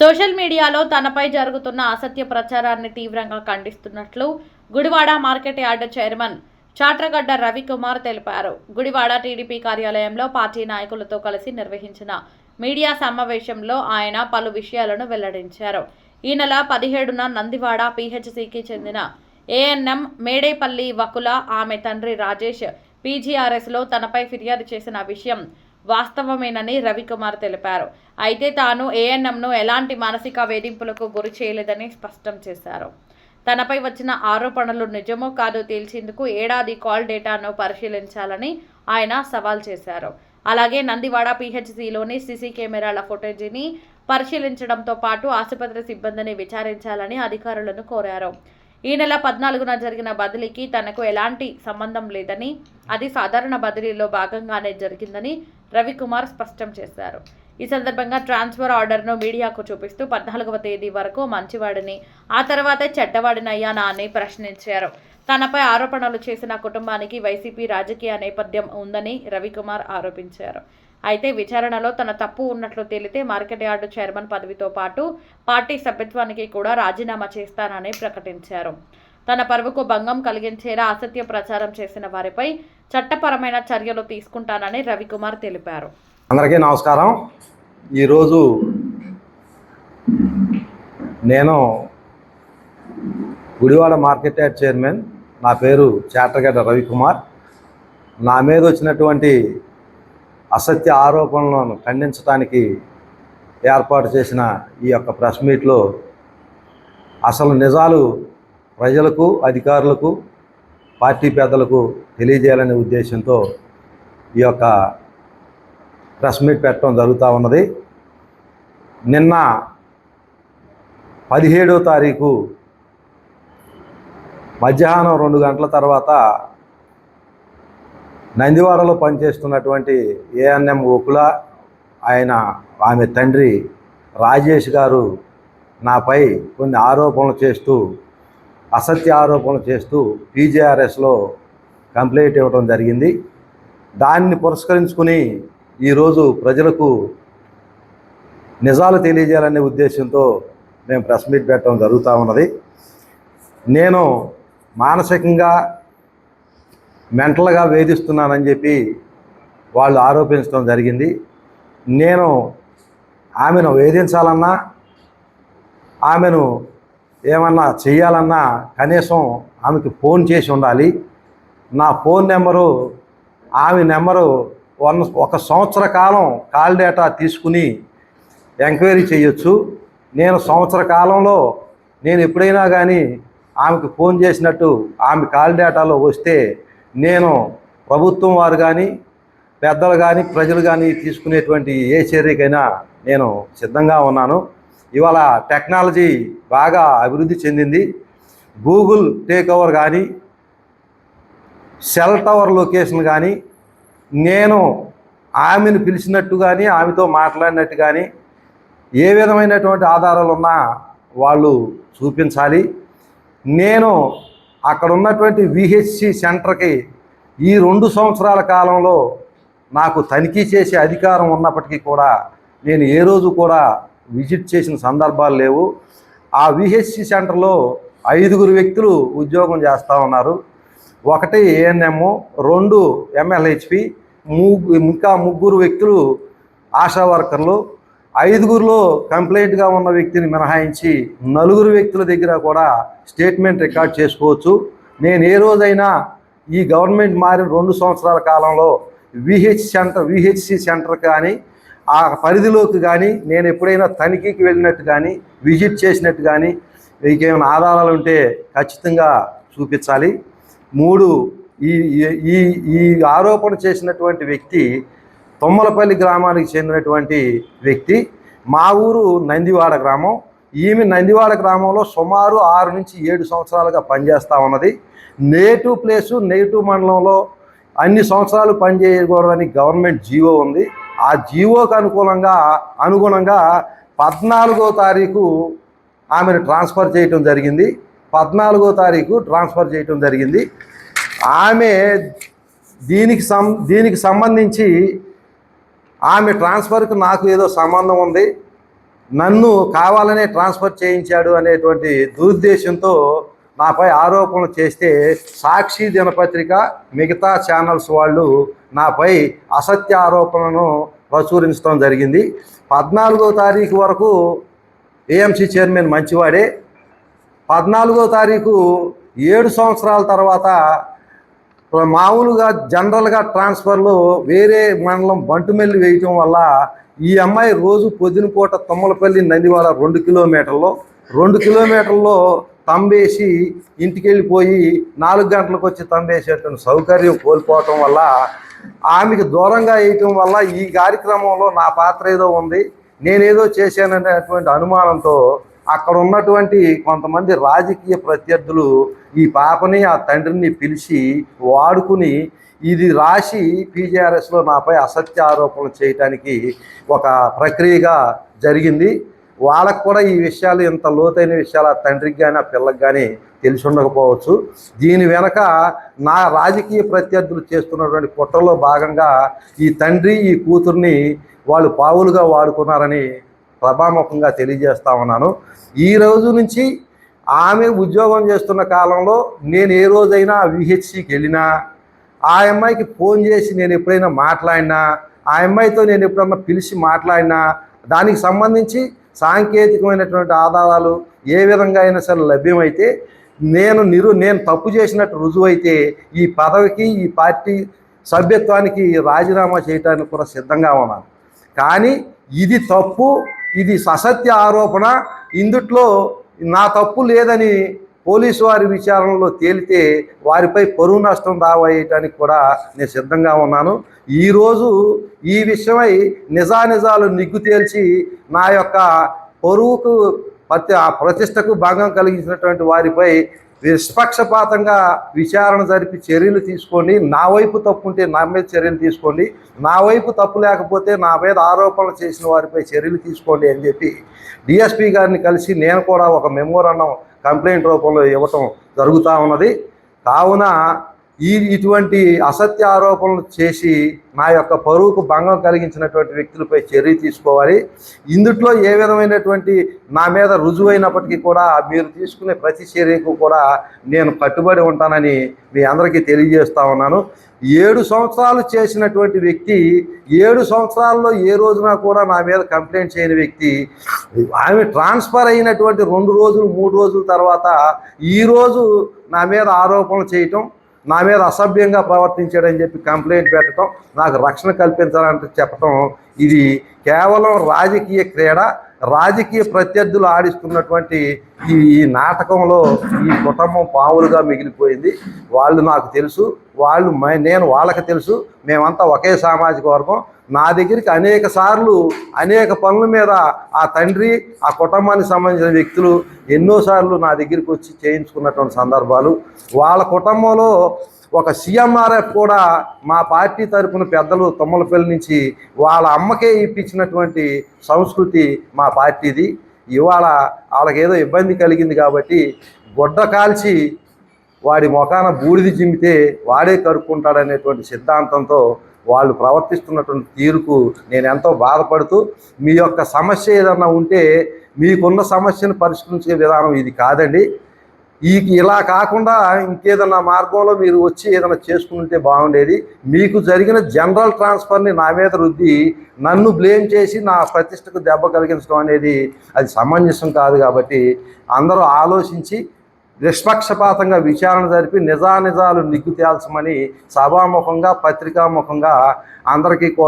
Social మీడియాలో తనపై జరుగుతున్న అసత్య ప్రచారాన్ని తీవ్రంగా ఖండిస్తున్నట్లు Gudivada market yard chairman Chatragadda Ravikumar తెలిపారు. గుడివాడ టీడీపీ కార్యాలయంలో పార్టీ నాయకులతో కలిసి నిర్వహించిన మీడియా సమావేశంలో ఆయన పలు విషయాలను వెల్లడించారు. ఈ నెల 17న నందివాడ పీహెచ్సీకి చెందిన ఏఎన్ఎం మేడేపల్లి వకుల ఆమె తండ్రి రాజేష్ పీజీఆర్ఎస్లో తనపై ఫిర్యాదు చేసిన విషయం వాస్తవమేనని రవికుమార్ తెలిపారు. అయితే తాను ఏఎన్ఎంను ఎలాంటి మానసిక వేధింపులకు గురి చేయలేదని స్పష్టం చేశారు. తనపై వచ్చిన ఆరోపణలు నిజమో కాదో తేల్చేందుకు ఏడాది కాల్ డేటాను పరిశీలించాలని ఆయన సవాల్ చేశారు. అలాగే నందివాడ పీహెచ్సీలోని సీసీ కెమెరాల ఫుటేజీని పరిశీలించడంతో పాటు ఆసుపత్రి సిబ్బందిని విచారించాలని అధికారులను కోరారు. ఈ నెల 14న జరిగిన బదిలీకి తనకు ఎలాంటి సంబంధం లేదని, అది సాధారణ బదిలీలో భాగంగానే జరిగిందని రవికుమార్ స్పష్టం చేశారు. ఈ సందర్భంగా ట్రాన్స్ఫర్ ఆర్డర్ను మీడియాకు చూపిస్తూ 14వ తేదీ వరకు మంచివాడిని, ఆ తర్వాతే చెడ్డవాడినయ్యానా అని ప్రశ్నించారు. తనపై ఆరోపణలు చేసిన కుటుంబానికి వైసీపీ రాజకీయ నేపథ్యం ఉందని రవికుమార్ ఆరోపించారు. అయితే విచారణలో తన తప్పు ఉన్నట్లు తేలితే మార్కెట్ యార్డు చైర్మన్ పదవితో పాటు పార్టీ సభ్యత్వానికి కూడా రాజీనామా చేస్తానని ప్రకటించారు. తన పరువుకు భంగం కలిగించేలా అసత్య ప్రచారం చేసిన వారిపై చట్టపరమైన చర్యలు తీసుకుంటానని రవికుమార్ తెలిపారు. అందరికీ నమస్కారం. ఈరోజు నేను గుడివాడ మార్కెట్ యార్డ్ చైర్మన్, నా పేరు చాట్రగడ్డ రవికుమార్. నా మీద వచ్చినటువంటి అసత్య ఆరోపణలను ఖండించడానికి ఏర్పాటు చేసిన ఈ యొక్క ప్రెస్ మీట్లో అసలు నిజాలు ప్రజలకు, అధికారులకు, పార్టీ పెద్దలకు తెలియజేయాలనే ఉద్దేశంతో ఈ యొక్క ప్రెస్ మీట్ పెట్టడం జరుగుతూ ఉన్నది. నిన్న 17వ తారీఖు మధ్యాహ్నం 2 గంటల తర్వాత నందివాడలో పనిచేస్తున్నటువంటి ఏఎన్ఎం వకుల ఆమె తండ్రి రాజేష్ గారు నాపై కొన్ని ఆరోపణలు చేస్తూ, అసత్య ఆరోపణలు చేస్తూ పీజీఆర్ఎస్లో కంప్లైంట్ ఇవ్వడం జరిగింది. దాన్ని పురస్కరించుకుని ఈరోజు ప్రజలకు నిజాలు తెలియజేయాలనే ఉద్దేశంతో మేము ప్రెస్ మీట్ పెట్టడం జరుగుతూ ఉన్నది. నేను మానసికంగా, మెంటల్గా వేధిస్తున్నానని చెప్పి వాళ్ళు ఆరోపించడం జరిగింది. నేను ఆమెను వేధించాలన్నా, ఆమెను ఏమన్నా చేయాలన్నా కనీసం ఆమెకి ఫోన్ చేసి ఉండాలి. నా ఫోన్ నెంబరు, ఆమె నెంబరు 1 సంవత్సర కాలం కాల్ డేటా తీసుకుని ఎంక్వైరీ చేయొచ్చు. నేను సంవత్సర కాలంలో నేను ఎప్పుడైనా కానీ ఆమెకు ఫోన్ చేసినట్టు ఆమె కాల్ డేటాలో వస్తే నేను ప్రభుత్వం వారు కానీ, పెద్దలు కానీ, ప్రజలు కానీ తీసుకునేటువంటి ఏ చర్యకైనా నేను సిద్ధంగా ఉన్నాను. ఇవాళ టెక్నాలజీ బాగా అభివృద్ధి చెందింది. గూగుల్ టేక్ ఓవర్ కానీ, సెల్ టవర్ లొకేషన్ కానీ, నేను ఆమెను పిలిచినట్టు కానీ, ఆమెతో మాట్లాడినట్టు కానీ ఏ విధమైనటువంటి ఆధారాలు ఉన్నా వాళ్ళు చూపించాలి. నేను అక్కడ ఉన్నటువంటి విహెచ్సి సెంటర్కి ఈ 2 సంవత్సరాల కాలంలో నాకు తనిఖీ చేసే అధికారం ఉన్నప్పటికీ కూడా నేను ఏ రోజు కూడా విజిట్ చేసిన సందర్భాలు లేవు. ఆ విహెచ్సి సెంటర్లో 5 వ్యక్తులు ఉద్యోగం చేస్తూ ఉన్నారు. 1 ఏఎన్ఎం, 2 ఎంఎల్హెచ్పి, ఇంకా 3 వ్యక్తులు ఆశా వర్కర్లు. 5లో కంప్లైంట్గా ఉన్న వ్యక్తిని మినహాయించి 4 వ్యక్తుల దగ్గర కూడా స్టేట్మెంట్ రికార్డ్ చేసుకోవచ్చు. నేను ఏ రోజైనా ఈ గవర్నమెంట్ మారిన 2 సంవత్సరాల కాలంలో విహెచ్సి సెంటర్ కానీ, ఆ పరిధిలోకి కానీ నేను ఎప్పుడైనా తనిఖీకి వెళ్ళినట్టు కానీ, విజిట్ చేసినట్టు కానీ మీకేమైనా ఆధారాలు ఉంటే ఖచ్చితంగా చూపించాలి. 3 ఈ ఆరోపణ చేసినటువంటి వ్యక్తి తొమ్మలపల్లి గ్రామానికి చెందినటువంటి వ్యక్తి. మా ఊరు నందివాడ గ్రామం. ఈమె నందివాడ గ్రామంలో సుమారు 6 నుంచి 7 సంవత్సరాలుగా పనిచేస్తూ ఉన్నది. నేటివ్ ప్లేసు, నేటివ్ మండలంలో అన్ని సంవత్సరాలు పనిచేయకూడదని గవర్నమెంట్ జీవో ఉంది. ఆ జీవోకు అనుగుణంగా 14వ తారీఖు ఆమెను ట్రాన్స్ఫర్ చేయటం జరిగింది. 14వ తారీఖు ట్రాన్స్ఫర్ చేయటం జరిగింది. ఆమె దీనికి సంబంధించి ఆమె ట్రాన్స్ఫర్కి నాకు ఏదో సంబంధం ఉంది, నన్ను కావాలనే ట్రాన్స్ఫర్ చేయించాడు అనేటువంటి దురుద్దేశంతో నాపై ఆరోపణలు చేస్తే సాక్షి దినపత్రిక మిగతా ఛానల్స్ వాళ్ళు నాపై అసత్య ఆరోపణలను ప్రచురించడం జరిగింది. 14వ తారీఖు వరకు ఏఎంసీ చైర్మన్ మంచివాడే. 14వ తారీఖు 7 సంవత్సరాల తర్వాత మామూలుగా జనరల్గా ట్రాన్స్ఫర్లు వేరే మండలం బంటుమెల్లి వేయటం వల్ల ఈ అమ్మాయి రోజు పొద్దునపూట తుమ్మలపల్లి నందివాడ 2 కిలోమీటర్లో తంబేసి ఇంటికి వెళ్ళిపోయి 4 గంటలకు వచ్చి తంబేసేటువంటి సౌకర్యం కోల్పోవటం వల్ల ఆమెకు దూరంగా వేయటం వల్ల ఈ కార్యక్రమంలో నా పాత్ర ఏదో ఉంది, నేనేదో చేశాననేటువంటి అనుమానంతో అక్కడ ఉన్నటువంటి కొంతమంది రాజకీయ ప్రత్యర్థులు ఈ పాపని ఆ తండ్రిని పిలిచి వాడుకుని ఇది రాసి పీజీఆర్ఎస్లో నాపై అసత్య ఆరోపణలు చేయటానికి ఒక ప్రక్రియగా జరిగింది. వాళ్ళకు కూడా ఈ విషయాలు ఇంత లోతైన విషయాలు ఆ తండ్రికి కానీ ఆ పిల్లకి కానీ తెలిసి ఉండకపోవచ్చు. దీని వెనక నా రాజకీయ ప్రత్యర్థులు చేస్తున్నటువంటి కుట్రలో భాగంగా ఈ తండ్రి ఈ కూతుర్ని వాళ్ళు పావులుగా వాడుకున్నారని సభాముఖంగా తెలియజేస్తా ఉన్నాను. ఈ రోజు నుంచి ఆమె ఉద్యోగం చేస్తున్న కాలంలో నేను ఏ రోజైనా విహెచ్సికి వెళ్ళినా, ఆ అమ్మాయికి ఫోన్ చేసి నేను ఎప్పుడైనా మాట్లాడినా, ఆ అమ్మాయితో నేను ఎప్పుడన్నా పిలిచి మాట్లాడినా దానికి సంబంధించి సాంకేతికమైనటువంటి ఆధారాలు ఏ విధంగా అయినా సరే లభ్యమైతే నేను తప్పు చేసినట్టు రుజువైతే ఈ పదవికి ఈ పార్టీ సభ్యత్వానికి రాజీనామా చేయడానికి కూడా సిద్ధంగా ఉన్నాను. కానీ ఇది తప్పు, ఇది అసత్య ఆరోపణ, ఇందుట్లో నా తప్పు లేదని పోలీసు వారి విచారణలో తేలితే వారిపై పరువు నష్టం దావేయటానికి కూడా నేను సిద్ధంగా ఉన్నాను. ఈరోజు ఈ విషయమై నిజానిజాలు నిగ్గు తేల్చి నా యొక్క పరువుకు ప్రతిష్టకు భంగం కలిగించినటువంటి వారిపై నిష్పక్షపాతంగా విచారణ జరిపి చర్యలు తీసుకోండి. నా వైపు తప్పు ఉంటే నా మీద చర్యలు తీసుకోండి, నా వైపు తప్పు లేకపోతే నా మీద ఆరోపణలు చేసిన వారిపై చర్యలు తీసుకోండి అని చెప్పి డిఎస్పీ గారిని కలిసి నేను కూడా ఒక మెమోరాండం కంప్లైంట్ రూపంలో ఇవ్వటం జరుగుతూ ఉన్నది. కావున ఇటువంటి అసత్య ఆరోపణలు చేసి నా యొక్క పరువుకు భంగం కలిగించినటువంటి వ్యక్తులపై చర్య తీసుకోవాలి. ఇందుట్లో ఏ విధమైనటువంటి నా మీద రుజువైనప్పటికీ కూడా మీరు తీసుకునే ప్రతి చర్యకు కూడా నేను కట్టుబడి ఉంటానని మీ అందరికీ తెలియజేస్తా ఉన్నాను. 7 సంవత్సరాలు చేసినటువంటి వ్యక్తి 7 సంవత్సరాల్లో ఏ రోజున కూడా నా మీద కంప్లైంట్ చేయని వ్యక్తి ఆమె ట్రాన్స్ఫర్ అయినటువంటి 2 రోజులు 3 రోజుల తర్వాత ఈరోజు నా మీద ఆరోపణలు చేయటం, నా మీద అసభ్యంగా ప్రవర్తించాడని చెప్పి కంప్లైంట్ పెట్టడం, నాకు రక్షణ కల్పించాలంటే చెప్పటం, ఇది కేవలం రాజకీయ క్రీడ, రాజకీయ ప్రత్యర్థులు ఆడిస్తున్నటువంటి ఈ నాటకంలో ఈ కుటుంబం పావులుగా మిగిలిపోయింది. వాళ్ళు నాకు తెలుసు, నేను వాళ్ళకి తెలుసు, మేమంతా ఒకే సామాజిక వర్గం. నా దగ్గరికి అనేక సార్లు అనేక పనుల మీద ఆ తండ్రి ఆ కుటుంబానికి సంబంధించిన వ్యక్తులు ఎన్నోసార్లు నా దగ్గరికి వచ్చి చేయించుకున్నటువంటి సందర్భాలు. వాళ్ళ కుటుంబంలో ఒక సీఎంఆర్ఎఫ్ కూడా మా పార్టీ తరపున పెద్దలు తుమ్మలపల్లి నుంచి వాళ్ళ అమ్మకే ఇప్పించినటువంటి సంస్కృతి మా పార్టీది. ఇవాళ వాళ్ళకి ఏదో ఇబ్బంది కలిగింది కాబట్టి గొడ్డ కాల్చి వాడి ముఖాన బూడిది జిమ్మితే వాడే కరుక్కుంటాడనేటువంటి సిద్ధాంతంతో వాళ్ళు ప్రవర్తిస్తున్నటువంటి తీరుకు నేను ఎంతో బాధపడుతూ, మీ యొక్క సమస్య ఏదన్నా ఉంటే మీకున్న సమస్యను పరిష్కరించే విధానం ఇది కాదండి, ఇలా కాకుండా ఇంకేదన్నా మార్గంలో మీరు వచ్చి ఏదైనా చేసుకుంటే బాగుండేది. మీకు జరిగిన జనరల్ ట్రాన్స్ఫర్ని నా మీద రుద్ది నన్ను బ్లేమ్ చేసి నా ప్రతిష్టకు దెబ్బ కలిగించడం అనేది అది సమంజసం కాదు. కాబట్టి అందరూ ఆలోచించి నిష్పక్షపాతంగా విచారణ జరిపి నిజానిజాలు నిగ్గు తేల్చమని సభాముఖంగా పత్రికాముఖంగా అందరికీ